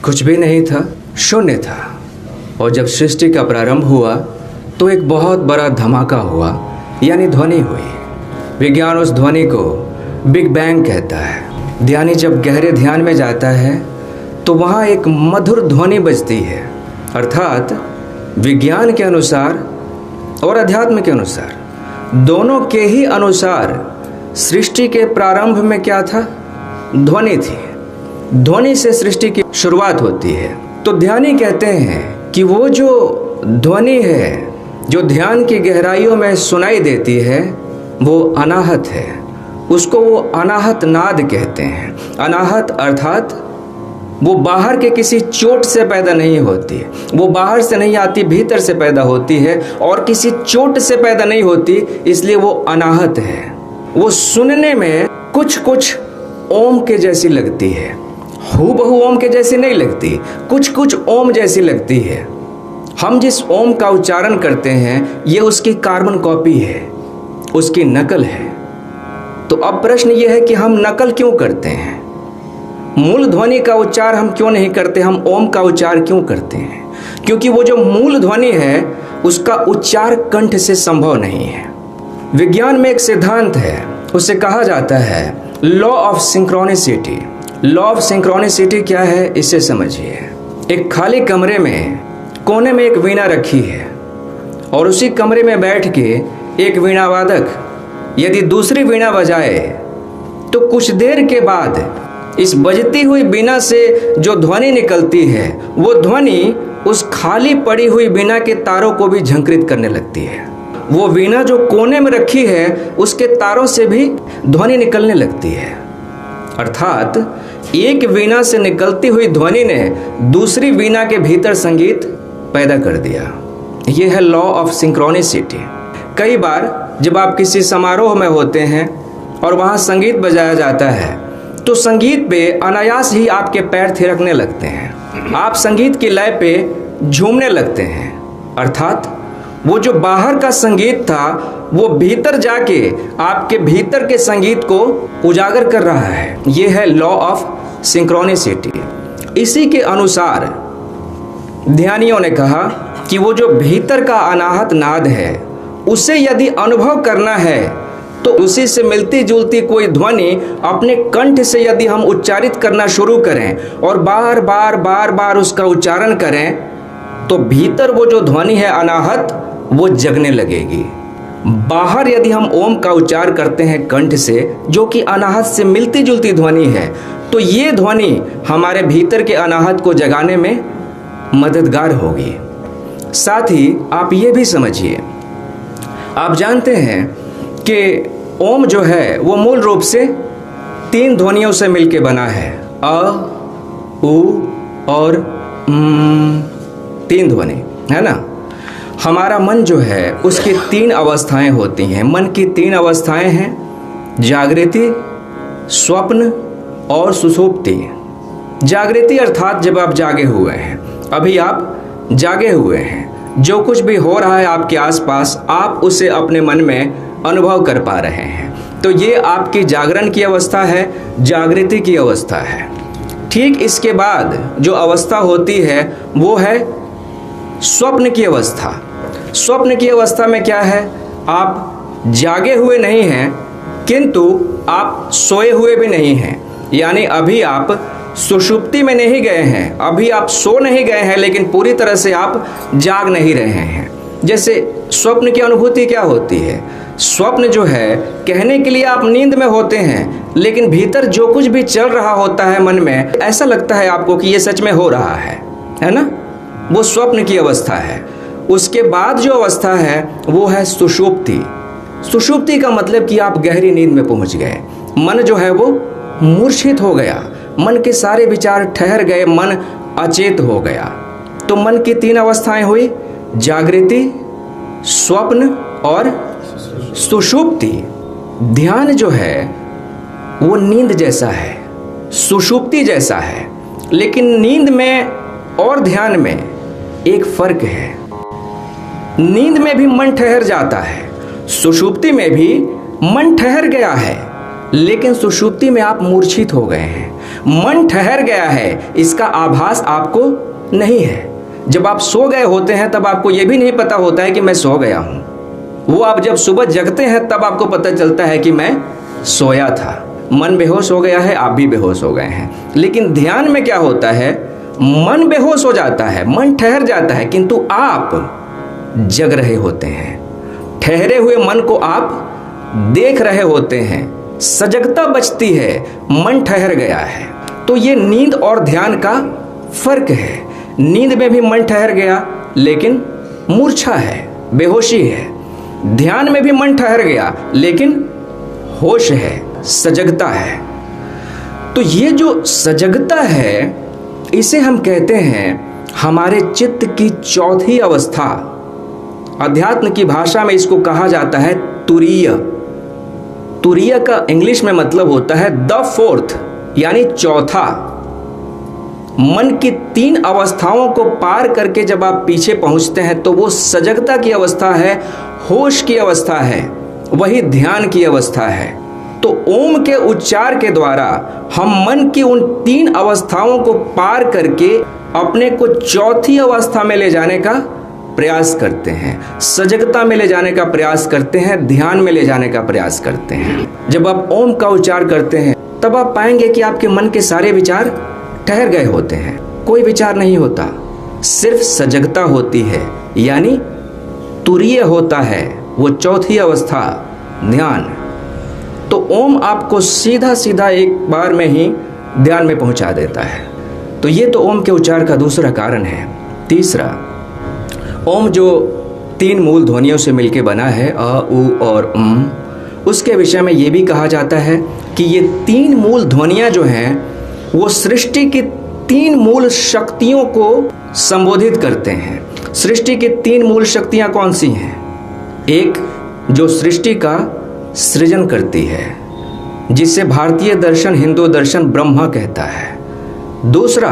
कुछ भी नहीं था, शून्य था। और जब सृष्टि का प्रारंभ हुआ तो एक बहुत बड़ा धमाका हुआ, यानी ध्वनि हुई। विज्ञान उस ध्वनि को बिग बैंग कहता है। ध्यानी जब गहरे ध्यान में जाता है तो वहाँ एक मधुर ध्वनि बजती है। अर्थात विज्ञान के अनुसार और अध्यात्म के अनुसार, दोनों के ही अनुसार सृष्टि के प्रारंभ में क्या था? ध्वनि थी। ध्वनि से सृष्टि की शुरुआत होती है। तो ध्यानी कहते हैं कि वो जो ध्वनि है, जो ध्यान की गहराइयों में सुनाई देती है, वो अनाहत है। उसको वो अनाहत नाद कहते हैं। अनाहत अर्थात वो बाहर के किसी चोट से पैदा नहीं होती, वो बाहर से नहीं आती, भीतर से पैदा होती है, और किसी चोट से पैदा नहीं होती, इसलिए वो अनाहत है। वो सुनने में कुछ कुछ ओम के जैसी लगती है, हूबहू ओम के जैसी नहीं लगती, कुछ कुछ ओम जैसी लगती है। हम जिस ओम का उच्चारण करते हैं ये उसकी कार्बन कॉपी है, उसकी नकल है। तो अब प्रश्न ये है कि हम नकल क्यों करते हैं? मूल ध्वनि का उच्चार हम क्यों नहीं करते? हम ओम का उच्चार क्यों करते हैं? क्योंकि वो जो मूल ध्वनि है उसका उच्चार कंठ से संभव नहीं है। विज्ञान में एक सिद्धांत है, उसे कहा जाता है law of synchronicity. Law of synchronicity क्या है, इसे समझिए। एक खाली कमरे में कोने में एक वीणा रखी है, और उसी कमरे में बैठ के एक वीणा वादक यदि दूसरी वीणा बजाए तो कुछ देर के बाद इस बजती हुई वीणा से जो ध्वनि निकलती है, वो ध्वनि उस खाली पड़ी हुई वीणा के तारों को भी झंकृत करने लगती है। वो वीणा जो कोने में रखी है उसके तारों से भी ध्वनि निकलने लगती है। अर्थात एक वीणा से निकलती हुई ध्वनि ने दूसरी वीणा के भीतर संगीत पैदा कर दिया। यह है लॉ ऑफ सिंक्रोनिसिटी। कई बार जब आप किसी समारोह में होते हैं और वहाँ संगीत बजाया जाता है तो संगीत पे अनायास ही आपके पैर थिरकने लगते हैं, आप संगीत की लय पे झूमने लगते हैं। अर्थात वो जो बाहर का संगीत था वो भीतर जाके आपके भीतर के संगीत को उजागर कर रहा है। ये है लॉ ऑफ सिंक्रोनिसिटी। इसी के अनुसार ध्यानियों ने कहा कि वो जो भीतर का अनाहत नाद है उसे यदि अनुभव करना है तो उसी से मिलती जुलती कोई ध्वनि अपने कंठ से यदि हम उच्चारित करना शुरू करें और बार बार बार बार उसका उच्चारण करें तो भीतर वो जो ध्वनि है अनाहत, वो जगने लगेगी। बाहर यदि हम ओम का उच्चार करते हैं कंठ से, जो कि अनाहत से मिलती जुलती ध्वनि है, तो ये ध्वनि हमारे भीतर के अनाहत को जगाने में मददगार होगी। साथ ही आप ये भी समझिए, आप जानते हैं कि ओम जो है वो मूल रूप से 3 ध्वनियों से मिलके बना है, अ, उ और 3 ध्वनि, है ना। हमारा मन जो है उसकी 3 अवस्थाएं होती हैं। मन की 3 अवस्थाएं हैं, जागृति, स्वप्न और सुषुप्ति। जागृति अर्थात जब आप जागे हुए हैं, अभी आप जागे हुए हैं, जो कुछ भी हो रहा है आपके आसपास आप उसे अपने मन में अनुभव कर पा रहे हैं, तो ये आपकी जागरण की अवस्था है, जागृति की अवस्था है। ठीक इसके बाद जो अवस्था होती है वो है स्वप्न की अवस्था। स्वप्न की अवस्था में क्या है, आप जागे हुए नहीं हैं किंतु आप सोए हुए भी नहीं हैं, यानी अभी आप सुषुप्ति में नहीं गए हैं, अभी आप सो नहीं गए हैं, लेकिन पूरी तरह से आप जाग नहीं रहे हैं। जैसे स्वप्न की अनुभूति क्या होती है, स्वप्न जो है कहने के लिए आप नींद में होते हैं, लेकिन भीतर जो कुछ भी चल रहा होता है मन में, ऐसा लगता है आपको कि ये सच में हो रहा है ना। वो स्वप्न की अवस्था है। उसके बाद जो अवस्था है वो है सुषुप्ति। सुषुप्ति का मतलब कि आप गहरी नींद में पहुंच गए, मन जो है वो मूर्छित हो गया, मन के सारे विचार ठहर गए, मन अचेत हो गया। तो मन की 3 अवस्थाएं हुई, जागृति, स्वप्न और सुषुप्ति। ध्यान जो है वो नींद जैसा है, सुषुप्ति जैसा है, लेकिन नींद में और ध्यान में एक फर्क है। नींद में भी मन ठहर जाता है, सुषुप्ति में भी मन ठहर गया है, लेकिन सुषुप्ति में आप मूर्छित हो गए हैं। मन ठहर गया है, इसका आभास आपको नहीं है। जब आप सो गए होते हैं तब आपको यह भी नहीं पता होता है कि मैं सो गया हूं। वो आप जब सुबह जगते हैं तब आपको पता चलता है कि मैं सोया था। मन बेहोश हो गया है, आप भी बेहोश हो गए हैं। लेकिन ध्यान में क्या होता है, मन बेहोश हो जाता है, मन ठहर जाता है, किंतु आप जग रहे होते हैं। ठहरे हुए मन को आप देख रहे होते हैं, सजगता बचती है, मन ठहर गया है। तो ये नींद और ध्यान का फर्क है। नींद में भी मन ठहर गया लेकिन मूर्छा है, बेहोशी है। ध्यान में भी मन ठहर गया लेकिन होश है, सजगता है। तो ये जो सजगता है इसे हम कहते हैं हमारे चित्त की चौथी अवस्था। अध्यात्म की भाषा में इसको कहा जाता है तुरीय। तुरीय का इंग्लिश में मतलब होता है द फोर्थ, यानी चौथा। मन की 3 अवस्थाओं को पार करके जब आप पीछे पहुंचते हैं तो वो सजगता की अवस्था है, होश की अवस्था है, वही ध्यान की अवस्था है। तो ओम के उच्चार के द्वारा हम मन की उन 3 अवस्थाओं को पार करके अपने को चौथी अवस्था में ले जाने का प्रयास करते हैं, सजगता में ले जाने का प्रयास करते हैं, ध्यान में ले जाने का प्रयास करते हैं। जब आप ओम का उच्चार करते हैं तब आप पाएंगे कि आपके मन के सारे विचार ठहर गए होते हैं, कोई विचार नहीं होता, सिर्फ सजगता होती है, यानी तुरीय होता है वो चौथी अवस्था, ध्यान। तो ओम आपको सीधा सीधा एक बार में ही ध्यान में पहुंचा देता है। तो ये तो ओम के उच्चार का दूसरा कारण है। तीसरा, ओम जो 3 मूल ध्वनियों से मिलकर बना है, अ, उ और उसके विषय में ये भी कहा जाता है कि ये 3 मूल ध्वनियाँ जो हैं वो सृष्टि की 3 मूल शक्तियों को संबोधित करते हैं। सृष्टि की 3 मूल शक्तियाँ कौन सी हैं? एक, जो सृष्टि का सृजन करती है, जिसे भारतीय दर्शन, हिंदू दर्शन ब्रह्मा कहता है। दूसरा,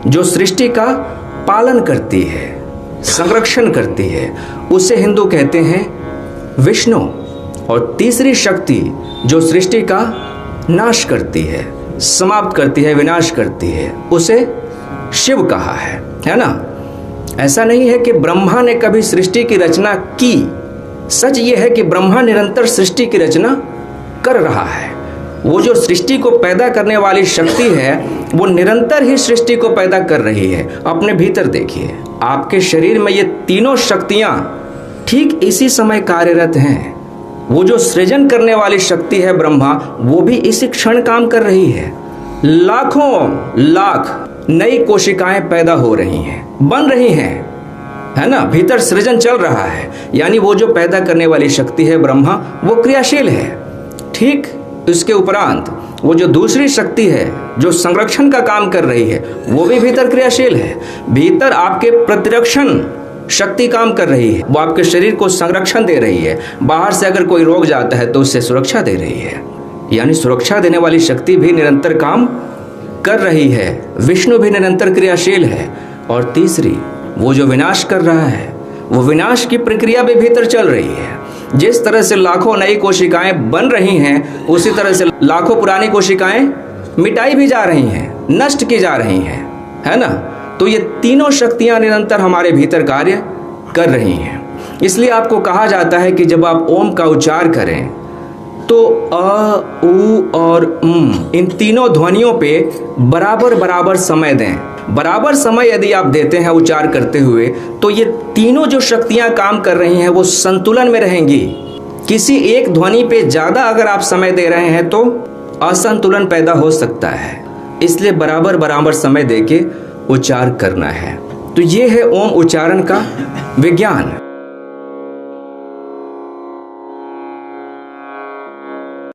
जो सृष्टि का पालन करती है, संरक्षण करती है, उसे हिंदू कहते हैं विष्णु। और तीसरी शक्ति जो सृष्टि का नाश करती है, समाप्त करती है, विनाश करती है, उसे शिव कहा है ना। ऐसा नहीं है कि ब्रह्मा ने कभी सृष्टि की रचना की। सच ये है कि ब्रह्मा निरंतर सृष्टि की रचना कर रहा है। वो जो सृष्टि को पैदा करने वाली शक्ति है वो निरंतर ही सृष्टि को पैदा कर रही है। अपने भीतर देखिए, आपके शरीर में ये तीनों शक्तियां ठीक इसी समय कार्यरत हैं। वो जो सृजन करने वाली शक्ति है ब्रह्मा, वो भी इसी क्षण काम कर रही है। लाखों लाख नई कोशिकाएं पैदा हो रही हैं, बन रही हैं, है ना। भीतर सृजन चल रहा है, यानी वो जो पैदा करने वाली शक्ति है ब्रह्मा, वो क्रियाशील है। ठीक इसके उपरांत वो जो दूसरी शक्ति है जो संरक्षण का काम कर रही है, वो भी भीतर क्रियाशील है। भीतर आपके प्रतिरक्षण शक्ति काम कर रही है, वो आपके शरीर को संरक्षण दे रही है। बाहर से अगर कोई रोग जाता है तो उससे सुरक्षा दे रही है, यानी सुरक्षा देने वाली शक्ति भी निरंतर काम कर रही है। विष्णु भी निरंतर क्रियाशील है। और तीसरी, वो जो विनाश कर रहा है, वो विनाश की प्रक्रिया भी भीतर चल रही है। जिस तरह से लाखों नई कोशिकाएं बन रही हैं, उसी तरह से लाखों पुरानी कोशिकाएं मिटाई भी जा रही हैं, नष्ट की जा रही हैं, है ना। तो ये तीनों शक्तियां निरंतर हमारे भीतर कार्य कर रही हैं। इसलिए आपको कहा जाता है कि जब आप ओम का उच्चार करें तो अ, उ और इन तीनों ध्वनियों पे बराबर बराबर समय दें। बराबर समय यदि आप देते हैं उच्चार करते हुए, तो ये तीनों जो शक्तियां काम कर रही हैं वो संतुलन में रहेंगी। किसी एक ध्वनि पे ज़्यादा अगर आप समय दे रहे हैं तो असंतुलन पैदा हो सकता है। इसलिए बराबर बराबर समय देके उच्चार करना है। तो ये है ओम उच्चारण का विज्ञान।